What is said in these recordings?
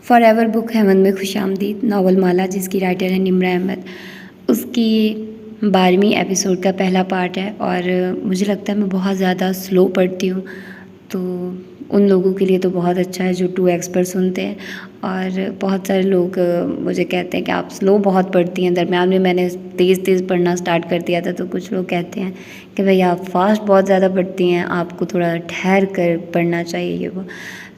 For ever book heaven میں خوش آمدید ناول مالا جس کی رائٹر ہے نمرہ احمد، اس کی 12ویں ایپیسوڈ کا پہلا پارٹ ہے، اور مجھے لگتا ہے میں بہت زیادہ سلو پڑھتی ہوں، تو ان لوگوں کے لیے تو بہت اچھا ہے جو 2x پر سنتے ہیں، اور بہت سارے لوگ مجھے کہتے ہیں کہ آپ سلو بہت پڑھتی ہیں۔ درمیان میں نے تیز پڑھنا سٹارٹ کر دیا تھا، تو کچھ لوگ کہتے ہیں کہ بھئی آپ فاسٹ بہت زیادہ پڑھتی ہیں، آپ کو تھوڑا ٹھہر کر پڑھنا چاہیے، یہ وہ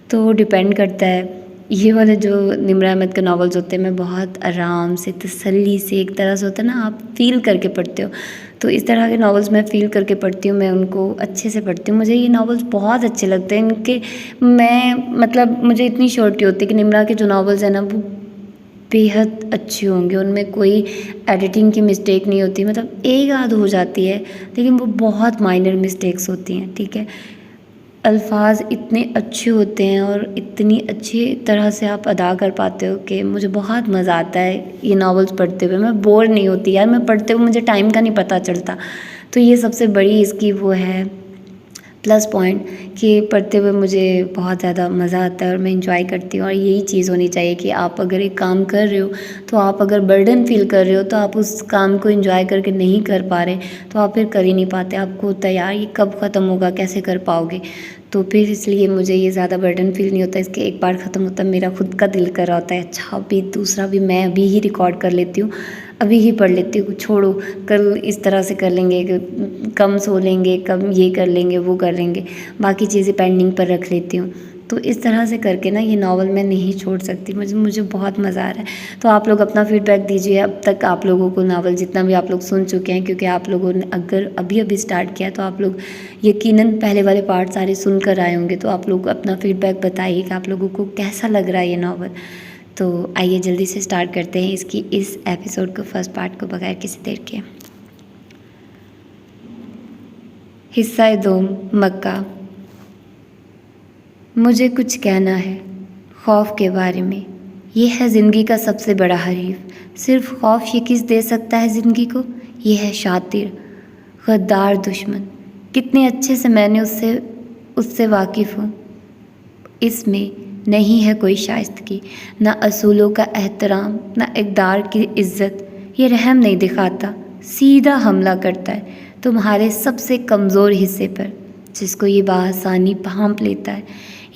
تو ڈپینڈ کرتا ہے۔ یہ والے جو نمرہ احمد کے ناولز ہوتے ہیں میں بہت آرام سے، تسلی سے، ایک طرح سے ہوتا ہے نا، آپ فیل کر کے پڑھتے ہو، تو اس طرح کے ناولز میں فیل کر کے پڑھتی ہوں، میں ان کو اچھے سے پڑھتی ہوں۔ مجھے یہ ناولز بہت اچھے لگتے ہیں، ان کے مجھے اتنی شیورٹی ہوتی ہے کہ نمرہ کے جو ناولز ہیں نا وہ بےحد اچھے ہوں گے، ان میں کوئی ایڈیٹنگ کی مسٹیک نہیں ہوتی، ایک آدھ ہو جاتی ہے لیکن وہ بہت مائنر مسٹیکس ہوتی ہیں، ٹھیک ہے۔ الفاظ اتنے اچھے ہوتے ہیں اور اتنی اچھی طرح سے آپ ادا کر پاتے ہو کہ مجھے بہت مزہ آتا ہے یہ ناولز پڑھتے ہوئے، میں بور نہیں ہوتی یار، میں پڑھتے ہوئے مجھے ٹائم کا نہیں پتہ چلتا، تو یہ سب سے بڑی اس کی وہ ہے پلس پوائنٹ کہ پڑھتے ہوئے مجھے بہت زیادہ مزہ آتا ہے اور میں انجوائے کرتی ہوں۔ اور یہی چیز ہونی چاہیے کہ آپ اگر ایک کام کر رہے ہو تو آپ اگر برڈن فیل کر رہے ہو تو آپ اس کام کو انجوائے کر کے نہیں کر پا رہے تو آپ پھر کر ہی نہیں پاتے، آپ کو ہوتا ہے یار یہ کب ختم ہوگا، کیسے کر پاؤ گے، تو پھر اس لیے مجھے یہ زیادہ برڈن فیل نہیں ہوتا، اس کے ایک بار ختم ہوتا ہے میرا خود کا دل کر رہا ہوتا ہے اچھا ابھی دوسرا بھی میں ابھی ہی ریکارڈ کر لیتی ہوں، ابھی ہی پڑھ لیتی ہوں، چھوڑو کل اس طرح سے کر لیں گے، کم سو لیں گے، کم یہ کر لیں گے، وہ کر لیں گے، باقی چیزیں پینڈنگ پر رکھ لیتی ہوں، تو اس طرح سے کر کے نا یہ ناول میں نہیں چھوڑ سکتی، مجھے بہت مزہ آ رہا ہے۔ تو آپ لوگ اپنا فیڈ بیک دیجیے، اب تک آپ لوگوں کو ناول جتنا بھی آپ لوگ سن چکے ہیں، کیونکہ آپ لوگوں نے اگر ابھی اسٹارٹ کیا تو آپ لوگ یقیناً پہلے والے پارٹ سارے سن کر آئے ہوں گے، تو آپ لوگ اپنا فیڈ بیک بتائیے کہ آپ لوگوں کو کیسا لگ رہا ہے یہ ناول۔ تو آئیے جلدی سے اسٹارٹ کرتے ہیں اس ایپیسوڈ کو، فرسٹ پارٹ کو، بغیر کسی دیر کے۔ حصہ دوم، مکہ۔ مجھے کچھ کہنا ہے خوف کے بارے میں، یہ ہے زندگی کا سب سے بڑا حریف، صرف خوف یہ کس دے سکتا ہے زندگی کو، یہ ہے شاطر غدار دشمن، کتنے اچھے سے میں نے اس سے واقف ہوں، اس میں نہیں ہے کوئی شائستگی، نہ اصولوں کا احترام، نہ اقدار کی عزت، یہ رحم نہیں دکھاتا، سیدھا حملہ کرتا ہے تمہارے سب سے کمزور حصے پر، جس کو یہ بآسانی بھانپ لیتا ہے،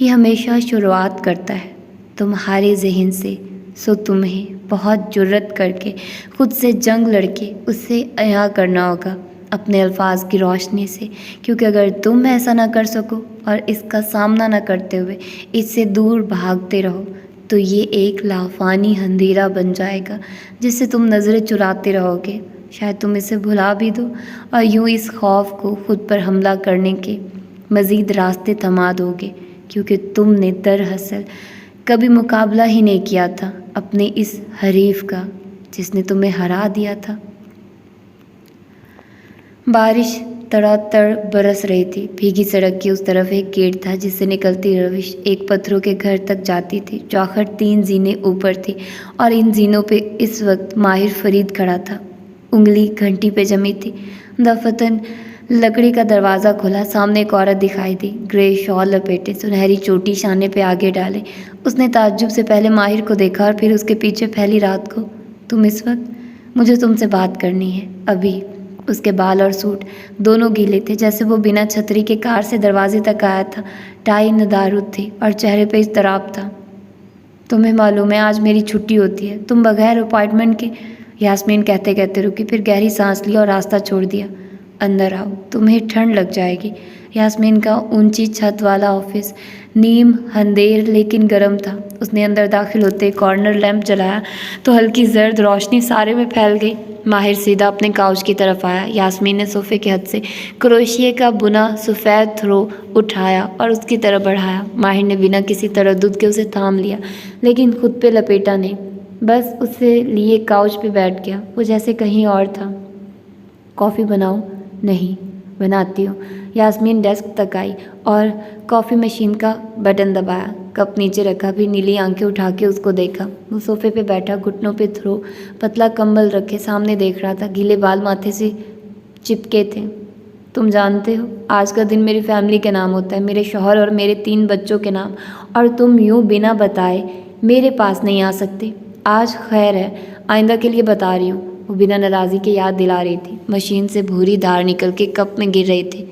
یہ ہمیشہ شروعات کرتا ہے تمہارے ذہن سے، سو تمہیں بہت جرأت کر کے خود سے جنگ لڑ کے اس سے عیاں کرنا ہوگا اپنے الفاظ کی روشنی سے، کیونکہ اگر تم ایسا نہ کر سکو اور اس کا سامنا نہ کرتے ہوئے اس سے دور بھاگتے رہو تو یہ ایک لافانی اندھیرا بن جائے گا جس سے تم نظریں چراتے رہو گے، شاید تم اسے بھلا بھی دو اور یوں اس خوف کو خود پر حملہ کرنے کے مزید راستے تھما دو گے، کیونکہ تم نے دراصل کبھی مقابلہ ہی نہیں کیا تھا اپنے اس حریف کا جس نے تمہیں ہرا دیا تھا۔ بارش تڑا تڑ برس رہی تھی، بھیگی سڑک کی اس طرف ایک گیٹ تھا جس سے نکلتی روش ایک پتھروں کے گھر تک جاتی تھی جو آخر 3 زینے اوپر تھی، اور ان زینوں پہ اس وقت ماہر فرید کھڑا تھا، انگلی گھنٹی پہ جمی تھی۔ دفتن لکڑی کا دروازہ کھلا، سامنے ایک عورت دکھائی دی، گرے شال لپیٹے، سنہری چوٹی شانے پہ آگے ڈالے، اس نے تعجب سے پہلے ماہر کو دیکھا اور پھر اس کے پیچھے پھیلی رات کو۔ تم اس وقت؟ مجھے تم سے بات کرنی ہے، ابھی۔ اس کے بال اور سوٹ دونوں گیلے تھے، جیسے وہ بنا چھتری کے کار سے دروازے تک آیا تھا، ٹائی ندارد تھی اور چہرے پہ اضطراب تھا۔ تمہیں معلوم ہے آج میری چھٹی ہوتی ہے، تم بغیر اپائنٹمنٹ کے، یاسمین کہتے کہتے رکی، پھر گہری سانس لی اور راستہ چھوڑ دیا۔ اندر آؤ، تمہیں ٹھنڈ لگ جائے گی۔ یاسمین کا اونچی چھت والا آفس نیم اندھیر لیکن گرم تھا، اس نے اندر داخل ہوتے کارنر لیمپ جلایا تو ہلکی زرد روشنی سارے میں پھیل گئی۔ ماہر سیدھا اپنے کاؤچ کی طرف آیا، یاسمین نے صوفے کے ہتھ سے کروشیے کا بنا سفید تھرو اٹھایا اور اس کی طرف بڑھایا۔ ماہر نے بنا کسی تردد کے اسے تھام لیا لیکن خود پہ لپیٹا نہیں، بس اسے لیے کاؤچ پہ بیٹھ گیا، وہ جیسے کہیں اور تھا۔ کافی بناؤں؟ نہیں، بناتی ہوں۔ یاسمین ڈیسک تک آئی اور کافی مشین کا بٹن دبایا، کپ نیچے رکھا، پھر نیلی آنکھیں اٹھا کے اس کو دیکھا۔ وہ صوفے پہ بیٹھا، گھٹنوں پہ تھرو، پتلا کمبل رکھے سامنے دیکھ رہا تھا، گیلے بال ماتھے سے چپکے تھے۔ تم جانتے ہو آج کا دن میری فیملی کے نام ہوتا ہے، میرے شوہر اور میرے 3 بچوں کے نام، اور تم یوں بنا بتائے میرے پاس نہیں آ سکتے۔ آج خیر ہے، آئندہ کے لیے بتا رہی ہوں۔ وہ بنا ناراضی کے یاد دلا رہی تھی۔ مشین سے بھوری دھار نکل کے کپ میں گر رہی تھی۔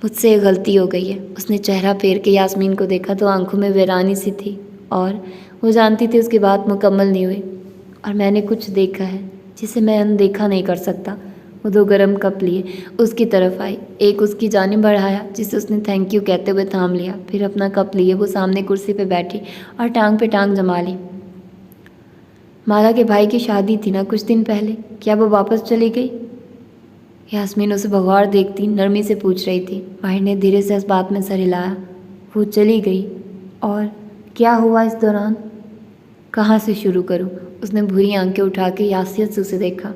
مجھ سے ایک غلطی ہو گئی ہے۔ اس نے چہرہ پھیر کے یاسمین کو دیکھا تو آنکھوں میں ویرانی سی تھی، اور وہ جانتی تھی اس کی بات مکمل نہیں ہوئی۔ اور میں نے کچھ دیکھا ہے جسے میں اندیکھا نہیں کر سکتا۔ وہ 2 گرم کپ لیے اس کی طرف آئی، ایک اس کی جانب بڑھایا جسے اس نے تھینک یو کہتے ہوئے تھام لیا، پھر اپنا کپ لیے وہ سامنے کرسی پہ بیٹھی اور ٹانگ پہ ٹانگ جما لی۔ مالا کے بھائی کی شادی تھی نا کچھ دن پہلے، کیا وہ واپس چلی گئی؟ یاسمین اسے بغور دیکھتی نرمی سے پوچھ رہی تھی۔ ماہر نے دھیرے سے اس بات میں سر ہلایا۔ وہ چلی گئی؟ اور کیا ہوا اس دوران؟ کہاں سے شروع کروں؟ اس نے بھوری آنکھیں اٹھا کے یاسیت سے اسے دیکھا۔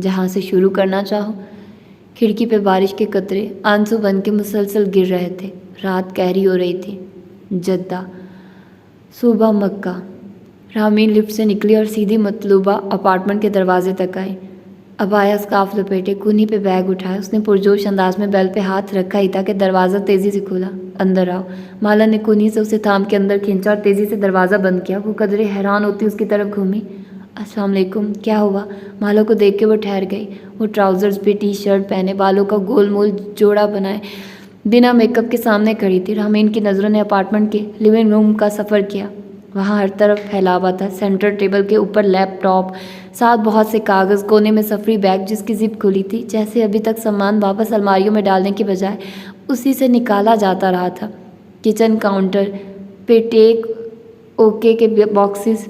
جہاں سے شروع کرنا چاہو۔ کھڑکی پہ بارش کے قطرے آنسو بن کے مسلسل گر رہے تھے۔ رات گہری ہو رہی تھی۔ جدہ، صوبہ مکہ۔ رامین لفٹ سے نکلی اور سیدھی مطلوبہ اپارٹمنٹ کے دروازے تک آئی۔ عبایا اسکارف لپیٹے کونی پہ بیگ اٹھایا، اس نے پرجوش انداز میں بیل پہ ہاتھ رکھا ہی تھا کہ دروازہ تیزی سے کھولا۔ اندر آؤ۔ مالا نے کونی سے اسے تھام کے اندر کھینچا اور تیزی سے دروازہ بند کیا۔ وہ قدرے حیران ہوتی اس کی طرف گھومی۔ السلام علیکم، کیا ہوا؟ مالا کو دیکھ کے وہ ٹھہر گئی۔ وہ ٹراؤزرز پہ ٹی شرٹ پہنے، بالوں کا گول مول جوڑا بنائے بنا میک اپ کے سامنے کھڑی تھی۔ رامین کی نظروں نے اپارٹمنٹ کے لیونگ روم کا سفر کیا۔ وہاں ہر طرف پھیلاوا تھا، سینٹر ٹیبل کے اوپر لیپ ٹاپ، ساتھ بہت سے کاغذ، کونے میں سفری بیگ جس کی زپ کھلی تھی، جیسے ابھی تک سامان واپس الماریوں میں ڈالنے کی بجائے اسی سے نکالا جاتا رہا تھا۔ کچن کاؤنٹر پہ ٹیک اوکے کے باکسز۔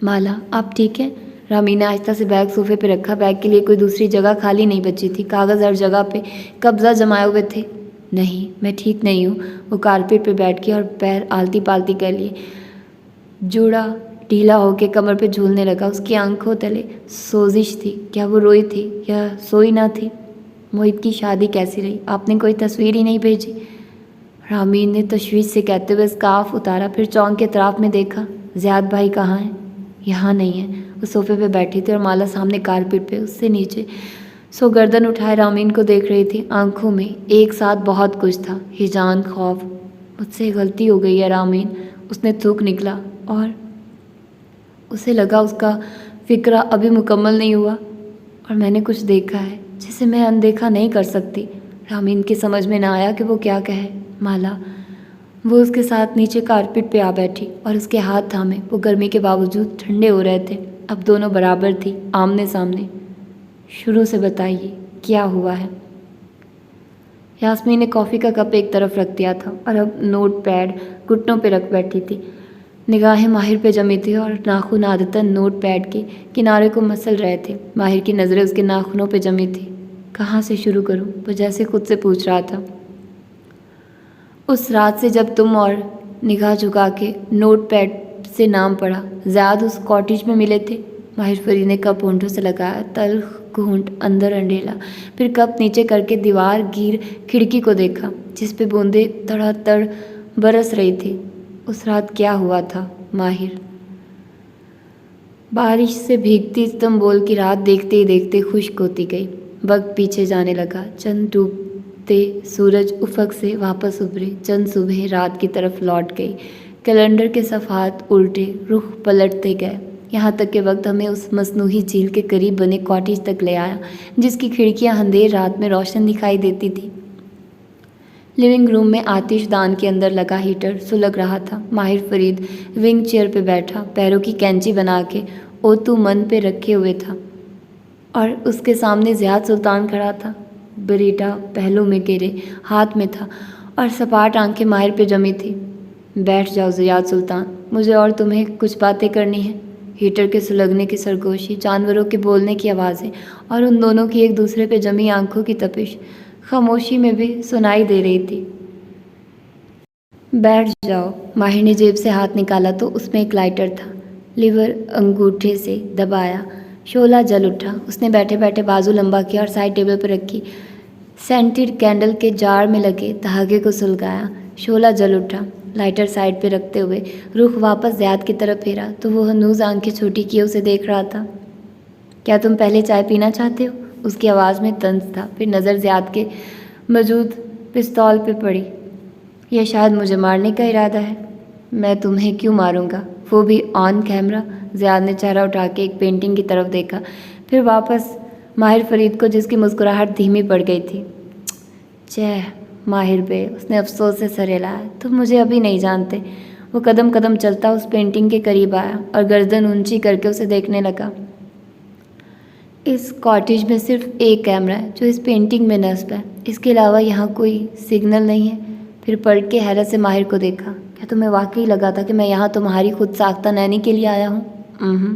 مالا، آپ ٹھیک ہیں؟ رامین نے آہستہ سے بیگ صوفے پہ رکھا۔ بیگ کے لیے کوئی دوسری جگہ خالی نہیں بچی تھی، کاغذ ہر جگہ پہ قبضہ جمائے ہوئے تھے۔ نہیں، میں ٹھیک نہیں ہوں۔ وہ کارپیٹ پہ بیٹھ کے اور پیر آلتی پالتی کر لیے۔ جوڑا ڈھیلا ہو کے کمر پہ جھولنے لگا۔ اس کی آنکھوں تلے سوزش تھی۔ کیا وہ روئی تھی یا سوئی نہ تھی؟ موہت کی شادی کیسی رہی؟ آپ نے کوئی تصویر ہی نہیں بھیجی؟ رامین نے تشویش سے کہتے ہوئے اسکارف اتارا، پھر چونک کے اطراف میں دیکھا۔ زیاد بھائی کہاں ہیں؟ یہاں نہیں ہیں۔ وہ صوفے پہ بیٹھی تھی اور مالا سامنے کارپیٹ پہ اس سے نیچے سو گردن اٹھائے رامین کو دیکھ رہی تھی۔ آنکھوں میں ایک ساتھ بہت کچھ تھا، ہیجان، خوف۔ مجھ سے غلطی ہو گئی ہے رامین، اس نے تھوک نکلا، اور اسے لگا اس کا فکرہ ابھی مکمل نہیں ہوا، اور میں نے کچھ دیکھا ہے جسے میں اندیکھا نہیں کر سکتی۔ رامین کی سمجھ میں نہ آیا کہ وہ کیا کہے۔ مالا، وہ اس کے ساتھ نیچے کارپیٹ پہ آ بیٹھی اور اس کے ہاتھ تھامے۔ وہ گرمی کے باوجود ٹھنڈے ہو رہے تھے۔ اب دونوں برابر تھی، آمنے سامنے۔ شروع سے بتائیے کیا ہوا ہے؟ یاسمین نے کافی کا کپ ایک طرف رکھ دیا تھا اور اب نوٹ پیڈ گھٹنوں پہ رکھ بیٹھی تھی۔ نگاہیں ماہر پہ جمی تھی اور ناخن عادتاً نوٹ پیڈ کے کنارے کو مسل رہے تھے۔ ماہر کی نظریں اس کے ناخنوں پہ جمی تھی۔ کہاں سے شروع کروں؟ وہ جیسے خود سے پوچھ رہا تھا۔ اس رات سے جب تم اور نگاہ جھکا کے نوٹ پیڈ سے نام پڑھا، زیاد اس کاٹیج میں ملے تھے؟ ماہر فرید نے کپ ہونٹوں سے لگایا، تلخ گھونٹ اندر انڈیلا، پھر کپ نیچے کر کے دیوار گیر کھڑکی کو دیکھا جس پہ بوندیں تڑا تڑ برس رہی تھی۔ اس رات کیا ہوا تھا ماہر؟ بارش سے بھیگتی استنبول کی رات دیکھتے ہی دیکھتے خشک ہوتی گئی۔ وقت پیچھے جانے لگا۔ چند ڈوبتے سورج افق سے واپس ابھرے، چند صبح رات کی طرف لوٹ گئی۔ کیلنڈر کے صفحات الٹے رخ پلٹتے گئے، یہاں تک کہ وقت ہمیں اس مصنوعی جھیل کے قریب بنے کاٹیج تک لے آیا جس کی کھڑکیاں اندھیر رات میں روشن دکھائی دیتی تھی۔ لیونگ روم میں آتش دان کے اندر لگا ہیٹر سلگ رہا تھا۔ ماہر فرید ونگ چیئر پہ بیٹھا، پیروں کی کینچی بنا کے اوتو من پہ رکھے ہوئے تھا، اور اس کے سامنے زیاد سلطان کھڑا تھا۔ بریٹا پہلو میں گرے ہاتھ میں تھا اور سپاٹ آنکھیں ماہر پہ جمی تھی۔ بیٹھ جاؤ زیاد سلطان، مجھے اور تمہیں کچھ باتیں کرنی ہیں۔ ہیٹر کے سلگنے کی سرگوشی، جانوروں کے بولنے کی آوازیں اور ان دونوں کی ایک دوسرے پہ جمی آنکھوں کی تپش خاموشی میں بھی سنائی دے رہی تھی۔ بیٹھ جاؤ۔ ماہر نے جیب سے ہاتھ نکالا تو اس میں ایک لائٹر تھا۔ لیور انگوٹھے سے دبایا، شعلہ جل اٹھا۔ اس نے بیٹھے بیٹھے بازو لمبا کیا اور سائڈ ٹیبل پر رکھی سینٹڈ کینڈل کے جار میں لگے دھاگے کو سلگایا۔ شعلہ جل اٹھا۔ لائٹر سائڈ پہ رکھتے ہوئے رخ واپس زیاد کی طرف پھیرا تو وہ ہنوز آنکھیں چھوٹی کیے اسے دیکھ رہا تھا۔ کیا تم پہلے چائے پینا چاہتے ہو؟ اس کی آواز میں طنز تھا، پھر نظر زیاد کے موجود پستول پہ پڑی۔ یہ شاید مجھے مارنے کا ارادہ ہے۔ میں تمہیں کیوں ماروں گا؟ وہ بھی آن کیمرہ۔ زیاد نے چہرہ اٹھا کے ایک پینٹنگ کی طرف دیکھا، پھر واپس ماہر فرید کو، جس کی مسکراہٹ دھیمی پڑ گئی تھی۔ چہ ماہر بے، اس نے افسوس سے سر ہلایا، تم مجھے ابھی نہیں جانتے۔ وہ قدم قدم چلتا اس پینٹنگ کے قریب آیا اور گردن اونچی کر کے اسے دیکھنے لگا۔ اس کاٹیج میں صرف ایک کیمرہ ہے جو اس پینٹنگ میں نصب ہے، اس کے علاوہ یہاں کوئی سگنل نہیں ہے۔ پھر پلٹ کے حیرت سے ماہر کو دیکھا۔ کیا تمہیں واقعی لگا تھا کہ میں یہاں تمہاری خود ساختہ نینی کے لیے آیا ہوں؟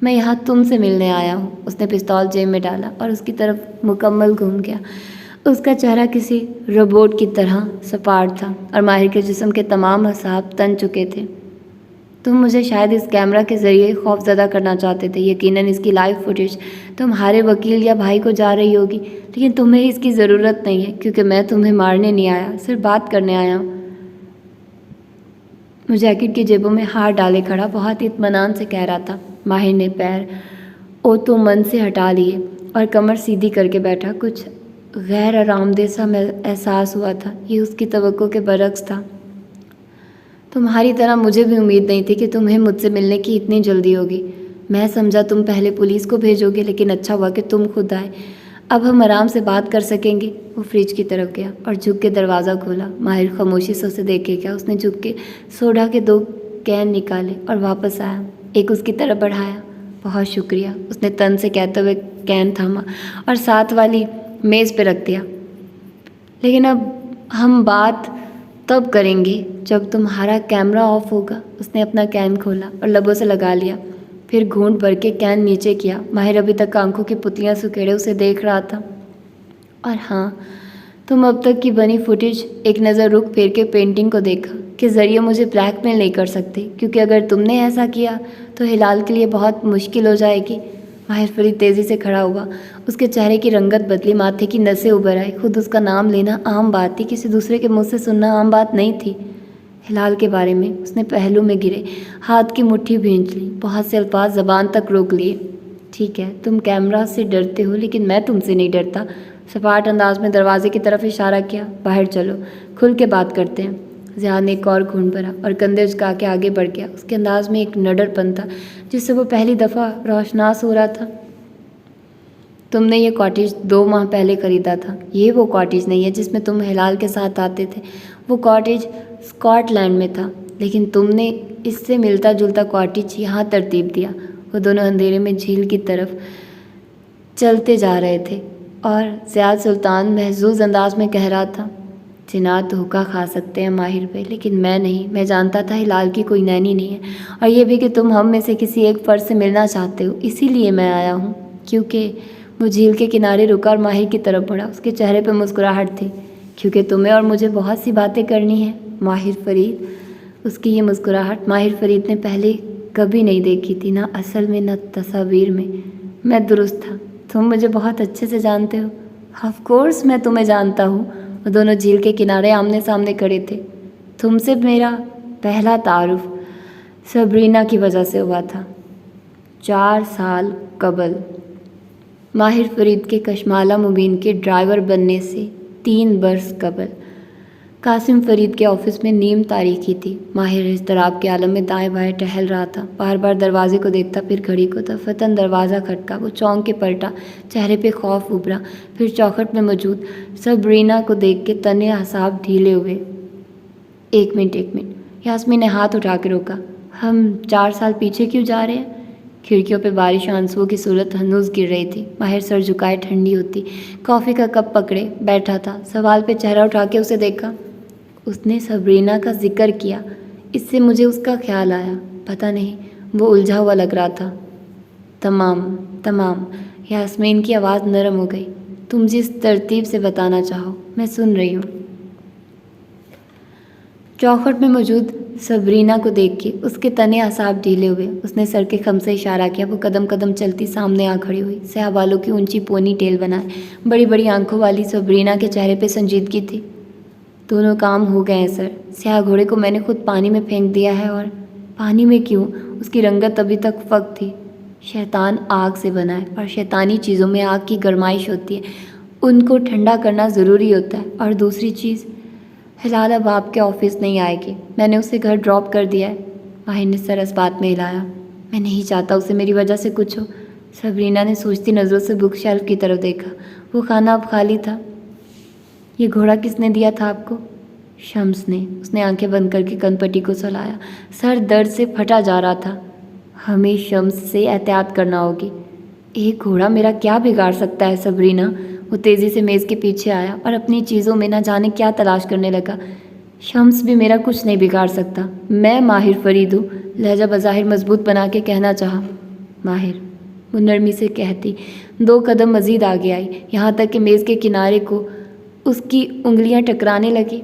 میں یہاں تم سے ملنے آیا ہوں۔ اس نے پستول جیب میں ڈالا اور اس کی طرف مکمل گھوم گیا۔ اس کا چہرہ کسی روبوٹ کی طرح سپاٹ تھا اور ماہر کے جسم کے تمام اعصاب تن چکے تھے۔ تم مجھے شاید اس کیمرہ کے ذریعے خوف زدہ کرنا چاہتے تھے، یقیناً اس کی لائیو فوٹیج تمہارے وکیل یا بھائی کو جا رہی ہوگی، لیکن تمہیں اس کی ضرورت نہیں ہے کیونکہ میں تمہیں مارنے نہیں آیا، صرف بات کرنے آیا ہوں۔ وہ جیکٹ کی جیبوں میں ہاتھ ڈالے کھڑا بہت اطمینان سے کہہ رہا تھا۔ ماہر نے پیر اوتومن سے ہٹا لیے اور کمر سیدھی کر کے بیٹھا۔ کچھ غیر آرام دہ سا احساس ہوا تھا، یہ اس کی توقع کے برعکس تھا۔ تمہاری طرح مجھے بھی امید نہیں تھی کہ تمہیں مجھ سے ملنے کی اتنی جلدی ہوگی۔ میں سمجھا تم پہلے پولیس کو بھیجو گے، لیکن اچھا ہوا کہ تم خود آئے۔ اب ہم آرام سے بات کر سکیں گے۔ وہ فریج کی طرف گیا اور جھک کے دروازہ کھولا۔ ماہر خاموشی سے اسے دیکھے گیا۔ اس نے جھک کے سوڈا کے 2 کین نکالے اور واپس آیا، ایک اس کی طرف بڑھایا۔ بہت شکریہ، اس نے تن سے کہتے ہوئے کین تھاما اور ساتھ والی میز پہ رکھ دیا۔ لیکن اب ہم بات تب کریں گے جب تمہارا کیمرہ آف ہوگا۔ اس نے اپنا کین کھولا اور لبوں سے لگا لیا، پھر گھونٹ بھر کے کین نیچے کیا۔ ماہر ابھی تک آنکھوں کی پتلیاں سکیڑے اسے دیکھ رہا تھا۔ اور ہاں، تم اب تک کی بنی فوٹیج، ایک نظر رک پھیر کے پینٹنگ کو دیکھا، کے ذریعے مجھے بلیک میل نہیں کر سکتے، کیونکہ اگر تم نے ایسا کیا تو ہلال کے لیے بہت مشکل ہو جائے گی۔ ماہر فرید تیزی سے کھڑا ہوا، اس کے چہرے کی رنگت بدلی، ماتھے کی نسیں ابھر آئی۔ خود اس کا نام لینا عام بات تھی، کسی دوسرے کے منہ سے سننا عام بات نہیں تھی۔ ہلال کے بارے میں اس نے پہلو میں گرے ہاتھ کی مٹھی بھینچ لی، بہت سے الفاظ زبان تک روک لیے۔ ٹھیک ہے، تم کیمرہ سے ڈرتے ہو، لیکن میں تم سے نہیں ڈرتا۔ سپاٹ انداز میں دروازے کی طرف اشارہ کیا۔ باہر چلو، کھل کے بات کرتے ہیں۔ زیاد نے ایک اور گھونٹ بھرا اور کندھے جھکا کے آگے بڑھ گیا۔ اس کے انداز میں ایک نڈر پن تھا جس سے وہ پہلی دفعہ روشناس ہو رہا تھا۔ تم نے یہ کاٹیج 2 ماہ پہلے خریدا تھا۔ یہ وہ کاٹیج نہیں ہے جس میں تم ہلال کے ساتھ آتے تھے، وہ کاٹیج اسکاٹ لینڈ میں تھا، لیکن تم نے اس سے ملتا جلتا کاٹیج یہاں ترتیب دیا۔ وہ دونوں اندھیرے میں جھیل کی طرف چلتے جا رہے تھے اور زیاد سلطان محظوظ انداز میں کہہ رہا تھا، جنات دھوکہ کھا سکتے ہیں ماہر پہ، لیکن میں نہیں۔ میں جانتا تھا ہلال کی کوئی نینی نہیں ہے، اور یہ بھی کہ تم ہم میں سے کسی ایک فرد سے ملنا چاہتے ہو، اسی لیے میں آیا ہوں۔ کیونکہ وہ جھیل کے کنارے رکا اور ماہر کی طرف بڑھا، اس کے چہرے پہ مسکراہٹ تھی۔ کیونکہ تمہیں اور مجھے بہت سی باتیں کرنی ہیں ماہر فرید۔ اس کی یہ مسکراہٹ ماہر فرید نے پہلے کبھی نہیں دیکھی تھی، نہ اصل میں نہ تصاویر میں۔ میں درست تھا، تم مجھے بہت اچھے سے جانتے ہو۔ آف کورس میں تمہیں جانتا ہوں۔ وہ دونوں جھیل کے کنارے آمنے سامنے کھڑے تھے۔ تم سے میرا پہلا تعارف سبرینا کی وجہ سے ہوا تھا، 4 سال قبل، ماہر فرید کے کشمالہ مبین کے ڈرائیور بننے سے 3 برس قبل۔ قاسم فرید کے آفس میں نیم تاریکی تھی۔ ماہر اضطراب کے عالم میں دائیں بائیں ٹہل رہا تھا، بار بار دروازے کو دیکھتا، پھر گھڑی کو۔ دفعتاً دروازہ کھٹکا، وہ چونک کے پلٹا، چہرے پہ خوف ابھرا، پھر چوکھٹ میں موجود سبرینا کو دیکھ کے تنے اعصاب ڈھیلے ہوئے۔ ایک منٹ یاسمین نے ہاتھ اٹھا کے روکا۔ ہم 4 سال پیچھے کیوں جا رہے ہیں؟ کھڑکیوں پہ بارش اور آنسوؤں کی صورت ہنوز گر رہی تھی۔ ماہر سر جھکائے ٹھنڈی ہوتی کافی کا کپ پکڑے بیٹھا تھا، سوال پہ چہرہ اٹھا کے اسے دیکھا۔ اس نے سبرینا کا ذکر کیا، اس سے مجھے اس کا خیال آیا۔ پتہ نہیں، وہ الجھا ہوا لگ رہا تھا۔ تمام، یاسمین کی آواز نرم ہو گئی۔ تم جس ترتیب سے بتانا چاہو، میں سن رہی ہوں۔ چوکھٹ میں موجود سبرینا کو دیکھ کے اس کے تنے اعصاب ڈھیلے ہوئے۔ اس نے سر کے خم سے اشارہ کیا۔ وہ قدم قدم چلتی سامنے آ کھڑی ہوئی، سیاہ بالوں کی اونچی پونی ٹیل بنائے بڑی بڑی آنکھوں والی سبرینا کے چہرے پہ سنجیدگی تھی۔ دونوں کام ہو گئے ہیں سر، سیاہ گھوڑے کو میں نے خود پانی میں پھینک دیا ہے۔ اور پانی میں کیوں؟ اس کی رنگت ابھی تک فک تھی۔ شیطان آگ سے بنا ہے اور شیطانی چیزوں میں آگ کی گرمائش ہوتی ہے، ان کو ٹھنڈا کرنا ضروری ہوتا ہے۔ اور دوسری چیز، ہلال اب آپ کے آفس نہیں آئے گی، میں نے اسے گھر ڈراپ کر دیا ہے۔ ماہر نے سر اس بات میں ہلایا۔ میں نہیں چاہتا اسے میری وجہ سے کچھ ہو۔ صبرینا نے سوچتی نظروں سے بک شیلف کی طرف دیکھا۔ وہ خانہ اب خالی تھا۔ یہ گھوڑا کس نے دیا تھا آپ کو؟ شمس نے۔ اس نے آنکھیں بند کر کے کن پٹی کو سلایا۔ سر درد سے پھٹا جا رہا تھا۔ ہمیں شمس سے احتیاط کرنا ہوگی۔ ایک گھوڑا میرا کیا بگاڑ سکتا ہے صبرینا؟ وہ تیزی سے میز کے پیچھے آیا اور اپنی چیزوں میں نہ جانے کیا تلاش کرنے لگا۔ شمس بھی میرا کچھ نہیں بگاڑ سکتا۔ میں ماہر فرید ہوں، لہجہ بظاہر مضبوط بنا کے کہنا چاہا۔ ماہر، وہ نرمی سے کہتی 2 قدم مزید آگے آئی، یہاں تک کہ میز کے کنارے کو اس کی انگلیاں ٹکرانے لگی۔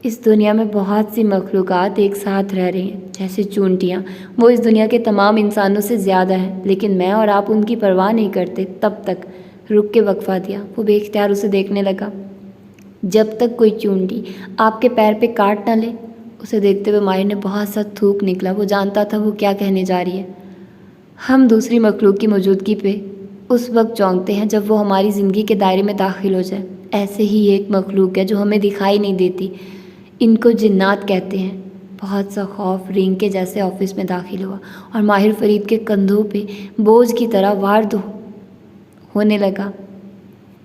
اس دنیا میں بہت سی مخلوقات ایک ساتھ رہ رہی ہیں، جیسے چونٹیاں۔ وہ اس دنیا کے تمام انسانوں سے زیادہ ہیں، لیکن میں اور آپ ان کی پرواہ نہیں کرتے۔ تب تک رک کے وقفہ دیا۔ وہ بے اختیار اسے دیکھنے لگا۔ جب تک کوئی چونٹی آپ کے پیر پہ کاٹ نہ لے۔ اسے دیکھتے ہوئے ماہر نے بہت سا تھوک نکلا۔ وہ جانتا تھا وہ کیا کہنے جا رہی ہے۔ ہم دوسری مخلوق کی موجودگی پہ اس وقت چونکتے ہیں جب وہ ہماری زندگی کے دائرے میں داخل ہو جائے۔ ایسے ہی ایک مخلوق ہے جو ہمیں دکھائی نہیں دیتی، ان کو جنات کہتے ہیں۔ بہت سا خوف رینگ کے جیسے آفس میں داخل ہوا اور ماہر فرید کے کندھوں پہ بوجھ کی طرح وارد ہونے لگا۔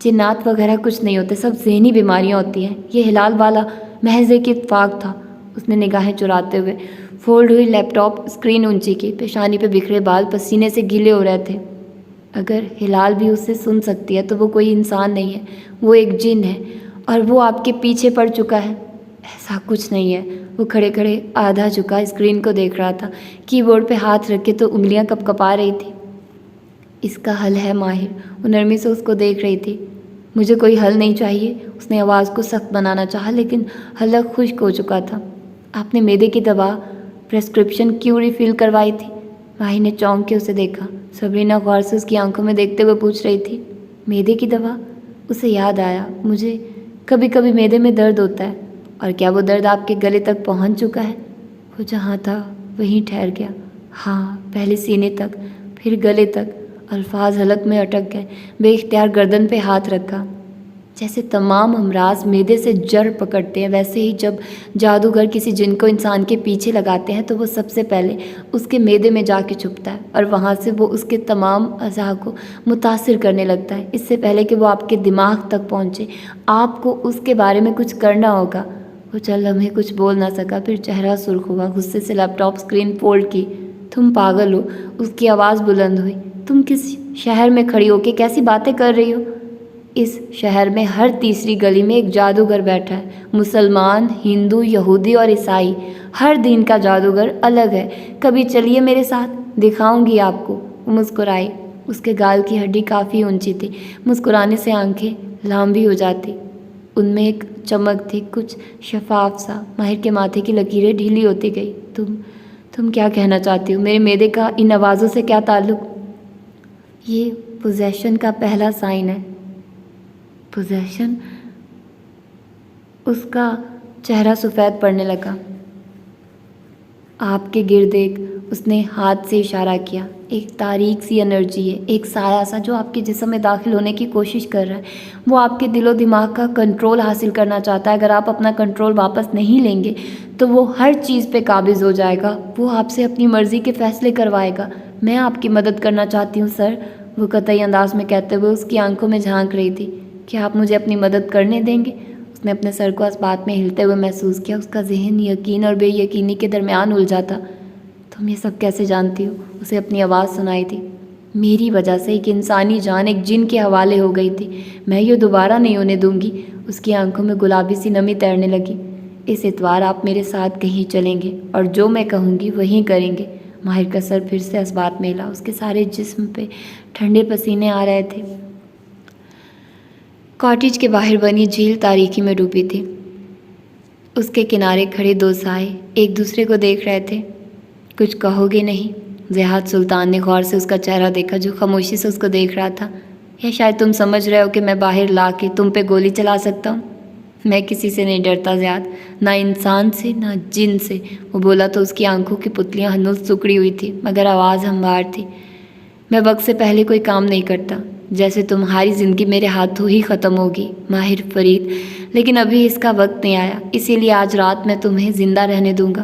جنات وغیرہ کچھ نہیں ہوتے، سب ذہنی بیماریاں ہوتی ہیں۔ یہ ہلال والا محض ایک اتفاق تھا۔ اس نے نگاہیں چراتے ہوئے فولڈ ہوئی لیپ ٹاپ اسکرین اونچی کی۔ پیشانی پہ بکھرے بال پسینے سے گیلے ہو رہے تھے۔ اگر ہلال بھی اسے سن سکتی ہے تو وہ کوئی انسان نہیں ہے، وہ ایک جن ہے، اور وہ آپ کے پیچھے پڑ چکا ہے۔ ایسا کچھ نہیں ہے۔ وہ کھڑے کھڑے آدھا جھکا اسکرین کو دیکھ رہا تھا۔ کی بورڈ پہ ہاتھ رکھ کے تو انگلیاں کپ کپا رہی تھی۔ اس کا حل ہے ماہر۔ وہ نرمی سے اس کو دیکھ رہی تھی۔ مجھے کوئی حل نہیں چاہیے۔ اس نے آواز کو سخت بنانا چاہا لیکن حلق خشک ہو چکا تھا۔ آپ نے معدے کی دوا پریسکرپشن کیوں ریفل کروائی تھی؟ ماہر نے چونک کے اسے دیکھا۔ صبرینا غور سے اس کی آنکھوں میں دیکھتے ہوئے پوچھ رہی تھی، معدے کی دوا؟ اسے یاد آیا، مجھے کبھی کبھی معدے میں درد ہوتا ہے۔ اور کیا وہ درد آپ کے گلے تک پہنچ چکا ہے؟ وہ جہاں تھا وہیں ٹھہر گیا۔ ہاں، پہلے سینے تک، پھر گلے تک۔ الفاظ حلق میں اٹک گئے۔ بے اختیار گردن پہ ہاتھ رکھا۔ جیسے تمام امراض معدے سے جڑ پکڑتے ہیں، ویسے ہی جب جادوگر کسی جن کو انسان کے پیچھے لگاتے ہیں تو وہ سب سے پہلے اس کے معدے میں جا کے چھپتا ہے اور وہاں سے وہ اس کے تمام اعضاء کو متاثر کرنے لگتا ہے۔ اس سے پہلے کہ وہ آپ کے دماغ تک پہنچے، آپ کو اس کے بارے میں کچھ کرنا ہوگا۔ وہ چند لمحے کچھ بول نہ سکا، پھر چہرہ سرخ ہوا۔ غصے سے لیپ ٹاپ اسکرین فولڈ کی۔ تم پاگل ہو؟ اس کی آواز بلند ہوئی۔ تم کس شہر میں کھڑی ہو کے کیسی باتیں کر رہی ہو؟ اس شہر میں ہر تیسری گلی میں ایک جادوگر بیٹھا ہے۔ مسلمان، ہندو، یہودی اور عیسائی، ہر دین کا جادوگر الگ ہے۔ کبھی چلیے میرے ساتھ، دکھاؤں گی آپ کو۔ وہ مسکرائی۔ اس کے گال کی ہڈی کافی اونچی تھی۔ مسکرانے سے آنکھیں لامبی ہو جاتی، ان میں ایک چمک تھی، کچھ شفاف سا۔ ماہر کے ماتھے کی لکیریں ڈھیلی ہوتی گئی۔ تم کیا کہنا چاہتی ہو؟ میرے معدے کا ان آوازوں سے کیا تعلق؟ یہ پوزیشن کا پہلا سائن ہے۔ پوزیشن؟ اس کا چہرہ سفید پڑنے لگا۔ آپ کے گرد ایک، اس نے ہاتھ سے اشارہ کیا، ایک تاریک سی انرجی ہے، ایک سایہ سا جو آپ کے جسم میں داخل ہونے کی کوشش کر رہا ہے۔ وہ آپ کے دل و دماغ کا کنٹرول حاصل کرنا چاہتا ہے۔ اگر آپ اپنا کنٹرول واپس نہیں لیں گے تو وہ ہر چیز پہ قابض ہو جائے گا۔ وہ آپ سے اپنی مرضی کے فیصلے کروائے گا۔ میں آپ کی مدد کرنا چاہتی ہوں سر، وہ قطعی انداز میں کہتے ہوئے اس کی آنکھوں میں جھانک رہی تھی۔ کیا آپ مجھے اپنی مدد کرنے دیں گے؟ اس نے اپنے سر کو اس بات میں ہلتے ہوئے محسوس کیا۔ اس کا ذہن یقین اور بے یقینی کے درمیان الجھا تھا۔ تم یہ سب کیسے جانتی ہو؟ اسے اپنی آواز سنائی تھی۔ میری وجہ سے ایک انسانی جان ایک جن کے حوالے ہو گئی تھی، میں یہ دوبارہ نہیں ہونے دوں گی۔ اس کی آنکھوں میں گلابی سی نمی تیرنے لگی۔ اس اتوار آپ میرے ساتھ کہیں چلیں گے اور جو میں کہوں گی وہیں کریں گے۔ ماہر کا سر پھر سے اس بات میں ہلا۔ اس کے سارے جسم پہ ٹھنڈے پسینے آ رہے تھے۔ کاٹیج کے باہر بنی جھیل تاریکی میں ڈوبی تھی۔ اس کے کنارے کھڑے 2 سائے ایک دوسرے کو دیکھ رہے تھے۔ کچھ کہو گے نہیں؟ ذیحات سلطان نے غور سے اس کا چہرہ دیکھا جو خاموشی سے اس کو دیکھ رہا تھا۔ یا شاید تم سمجھ رہے ہو کہ میں باہر لا کے تم پہ گولی چلا سکتا ہوں؟ میں کسی سے نہیں ڈرتا ذیحات، نہ انسان سے نہ جن سے۔ وہ بولا تو اس کی آنکھوں کی پتلیاں ہنوز سکڑی ہوئی تھی مگر آواز ہموار تھی۔ میں وقت سے پہلے کوئی کام نہیں کرتا، جیسے تمہاری زندگی میرے ہاتھوں ہی ختم ہوگی ماہر فرید، لیکن ابھی اس کا وقت نہیں آیا، اسی لیے آج رات میں تمہیں زندہ رہنے دوں گا۔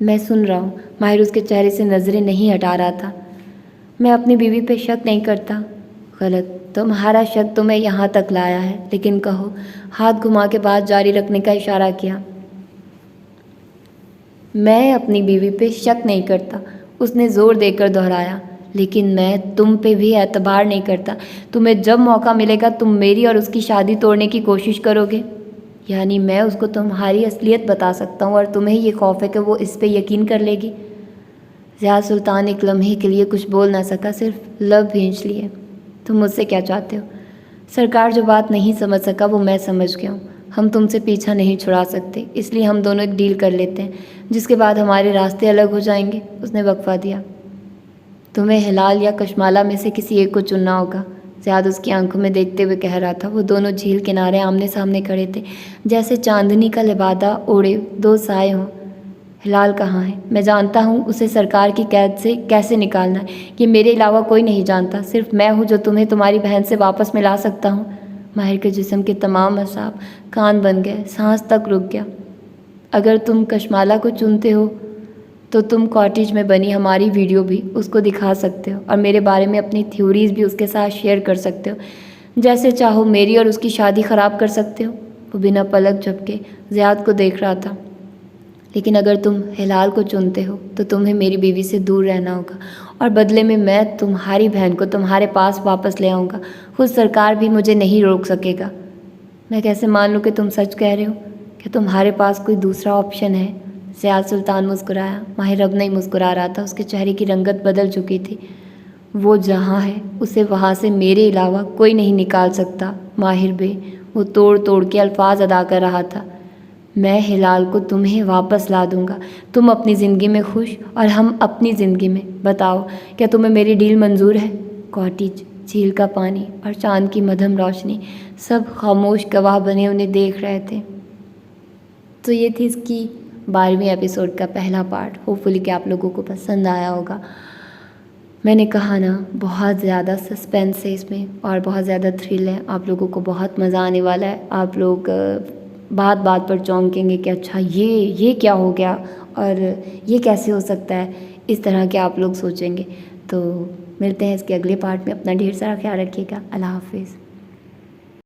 میں سن رہا ہوں۔ ماہر اس کے چہرے سے نظریں نہیں ہٹا رہا تھا۔ میں اپنی بیوی پہ شک نہیں کرتا۔ غلط، تمہارا شک تمہیں یہاں تک لایا ہے، لیکن کہو۔ ہاتھ گھما کے بات جاری رکھنے کا اشارہ کیا۔ میں اپنی بیوی پہ شک نہیں کرتا، اس نے زور دے کر دہرایا، لیکن میں تم پہ بھی اعتبار نہیں کرتا۔ تمہیں جب موقع ملے گا تم میری اور اس کی شادی توڑنے کی کوشش کرو گے، یعنی میں اس کو تمہاری اصلیت بتا سکتا ہوں اور تمہیں یہ خوف ہے کہ وہ اس پہ یقین کر لے گی۔ ضیاء سلطان ایک لمحے کے لیے کچھ بول نہ سکا، صرف لب بھینچ لیے۔ تم مجھ سے کیا چاہتے ہو؟ سرکار جو بات نہیں سمجھ سکا وہ میں سمجھ گیا ہوں۔ ہم تم سے پیچھا نہیں چھڑا سکتے، اس لیے ہم دونوں ایک ڈیل کر لیتے ہیں، جس کے بعد ہمارے راستے الگ ہو جائیں گے۔ اس نے وقفہ دیا۔ تمہیں ہلال یا کشمالہ میں سے کسی ایک کو چننا ہوگا، زیاد اس کی آنکھوں میں دیکھتے ہوئے کہہ رہا تھا۔ وہ دونوں جھیل کنارے آمنے سامنے کھڑے تھے، جیسے چاندنی کا لبادہ اوڑے دو سائے ہوں۔ ہلال کہاں ہے؟ میں جانتا ہوں اسے سرکار کی قید سے کیسے نکالنا ہے، یہ میرے علاوہ کوئی نہیں جانتا، صرف میں ہوں جو تمہیں تمہاری بہن سے واپس ملا سکتا ہوں۔ ماہر کے جسم کے تمام اعصاب کان بن گئے، سانس تک رک گیا۔ اگر تم کشمالہ کو چنتے ہو تو تم کاٹیج میں بنی ہماری ویڈیو بھی اس کو دکھا سکتے ہو اور میرے بارے میں اپنی تھیوریز بھی اس کے ساتھ شیئر کر سکتے ہو، جیسے چاہو میری اور اس کی شادی خراب کر سکتے ہو۔ وہ بنا پلک جھپکے زیاد کو دیکھ رہا تھا۔ لیکن اگر تم ہلال کو چنتے ہو تو تمہیں میری بیوی سے دور رہنا ہوگا، اور بدلے میں تمہاری بہن کو تمہارے پاس واپس لے آؤں گا۔ خود سرکار بھی مجھے نہیں روک سکے گا۔ میں کیسے مان لوں کہ تم سچ کہہ رہے ہو؟ کہ تمہارے پاس کوئی دوسرا آپشن ہے؟ ضیاء سلطان مسکرایا۔ ماہر اب نہیں مسکرا رہا تھا، اس کے چہرے کی رنگت بدل چکی تھی۔ وہ جہاں ہے اسے وہاں سے میرے علاوہ کوئی نہیں نکال سکتا ماہر بے۔ وہ توڑ توڑ کے الفاظ ادا کر رہا تھا۔ میں ہلال کو تمہیں واپس لا دوں گا، تم اپنی زندگی میں خوش اور ہم اپنی زندگی میں۔ بتاؤ، کیا تمہیں میری ڈیل منظور ہے؟ کاٹیج، جھیل کا پانی اور چاند کی مدھم روشنی، سب خاموش گواہ بنے انہیں دیکھ رہے تھے۔ تو یہ تھی اس کی 12ویں ایپیسوڈ کا پہلا پارٹ۔ ہوپفلی کہ آپ لوگوں کو پسند آیا ہوگا۔ میں نے کہا نا، بہت زیادہ سسپینس ہے اس میں اور بہت زیادہ تھرل ہے۔ آپ لوگوں کو بہت مزہ آنے والا ہے۔ آپ لوگ بات بات پر چونکیں گے کہ اچھا یہ کیا ہو گیا اور یہ کیسے ہو سکتا ہے، اس طرح کے آپ لوگ سوچیں گے۔ تو ملتے ہیں اس کے اگلے پارٹ میں۔ اپنا ڈھیر سارا خیال رکھیے گا۔ اللہ حافظ۔